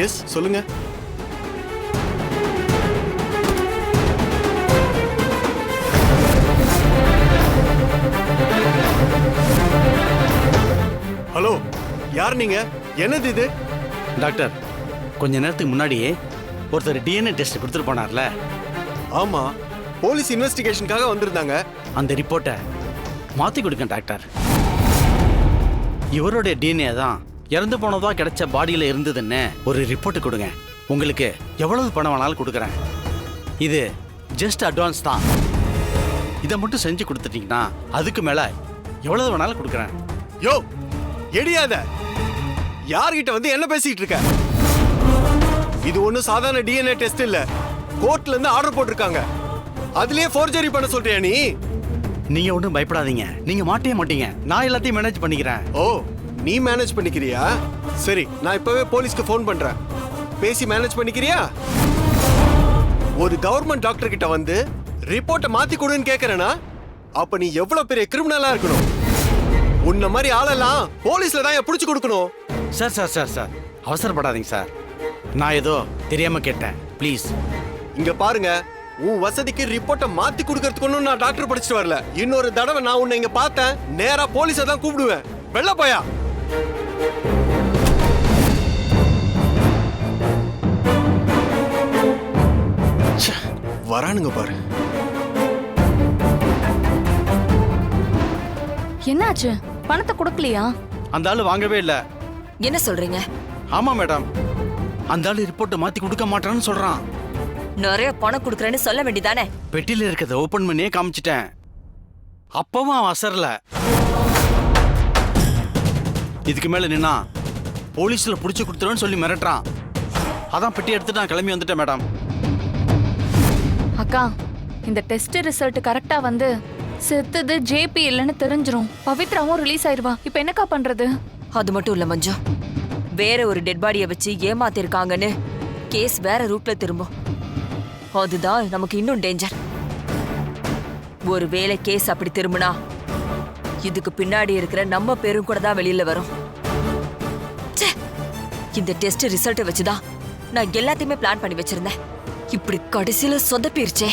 S, சொல்லுங்க. Hello, யார் நீங்க? என்னது இது? டாக்டர், கொஞ்ச நேரத்துக்கு முன்னாடியே ஒருத்தர் டிஎன்ஏ டெஸ்ட் கொடுத்துட்டு போனார்ல? ஆமா, போலீஸ் இன்வெஸ்டிகேஷனுக்காக வந்திருந்தாங்க. அந்த ரிப்போர்ட்டை மாற்றி கொடுங்க டாக்டர். இவருடைய டிஎன்ஏ தான் இறந்து போனதா கிடைச்ச பாடியில் இருந்ததுன்னு ஒரு ரிப்போர்ட் கொடுங்க. உங்களுக்கு எவ்வளவு பணம் வேணாலும் கொடுக்குறேன். இது ஜஸ்ட் அட்வான்ஸ் தான். இதை மட்டும் செஞ்சு கொடுத்துட்டீங்கன்னா அதுக்கு மேலே எவ்வளவு வேணாலும் கொடுக்குறேன். யோ, எடியாத! யார்கிட்ட வந்து என்ன பேசிட்டு இருக்க? இது ஒன்றும் சாதாரண டிஎன்ஏ டெஸ்ட் இல்ல. கோர்ட்ல இருந்து ஆர்டர் போட்டிருக்காங்க. அதுலயே ஃபோர்ஜரி பண்ண சொல்றியா நீ? நீங்க ஒன்றும் பயப்படாதீங்க, நீங்க மாட்டே மாட்டீங்க. நான் எல்லாத்தையும் மேனேஜ் பண்ணிக்கிறேன். ஓ, நீ மேனேஜ் பண்ணிக்கிறியா? சரி, நான் இப்பவே போலீஸ்க்கு ஃபோன் பண்றேன். பேசி மேனேஜ் பண்ணிக்கிறியா? ஒரு கவர்மெண்ட் டாக்டர் கிட்ட வந்து ரிப்போர்ட்டை மாத்தி கொடுன்னு கேக்குறேனா? அப்ப நீ எவ்வளவு பெரிய கிரிமினலா இருக்கணும். உன்ன மாதிரி ஆளெல்லாம் போலீஸ்ல தான் புடிச்சு கொடுக்கணும். சார் சார் சார் சார் அவசரப்படாதீங்க சார். நான் ஏதோ தெரியாம கேட்டேன், ப்ளீஸ். இங்க பாருங்க, உன் வசதிக்கு ரிப்போர்ட்டை மாத்தி கொடுக்கறதுக்கு ஒன்னும் நான் டாக்டர் படிச்சுட்டு வரல. இன்னொரு தடவை நான் உன்னை இங்க பார்த்தேன், நேரா போலீஸை தான் கூப்பிடுவேன். வெள்ள போயா. வரானுங்க பாரு. என்னாச்சு? பணத்தை கொடுக்கலையா? அந்த ஆளு வாங்கவே இல்லை. என்ன சொல்றீங்க? ஆமா மேடம், அந்த ஆளு ரிப்போர்ட்டை மாத்தி கொடுக்க மாட்டான்னு சொல்றான். நிறைய பணம் கொடுக்கறேன்னு சொல்ல வேண்டியதானே? பெட்டியில இருக்கிறத ஓபன் பண்ணியே காமிச்சிட்டேன். அப்பவும் அவன் அசரல. இதுக்கு மேல நின்னா போலீஸ்ல புடிச்சு கொடுத்துருன்னு சொல்லி மிரட்டுறான். அதான் பெட்டி எடுத்துட்டு நான் கிளம்பி வந்துட்டேன் மேடம். அக்கா, இந்த டெஸ்ட் ரிசல்ட் கரெக்டா வந்து செத்தது ஜேபி இல்லைன்னு தெரிஞ்சிரும். பவித்ராவும் ரிலீஸ் ஆயிருவா. இப்ப என்னக்கா பண்றது? அது மட்டும் இல்ல மஞ்சு, வேற ஒரு டெட் பாடியை வச்சு ஏமாத்திருக்காங்கன்னு கேஸ் வேற ரூட்ல திரும்பும். அதுதான் நமக்கு இன்னும் டேஞ்சர். ஒருவேளை கேஸ் அப்படி திரும்பினா இதுக்கு பின்னாடி இருக்கிற நம்ம பேரும் கூட தான் வெளியில வரும். இந்த டெஸ்ட் ரிசல்ட்டை வச்சுதான் நான் எல்லாத்தையுமே பிளான் பண்ணி வச்சிருந்தேன். இப்படி கடைசியில சொதப்பிருச்சே.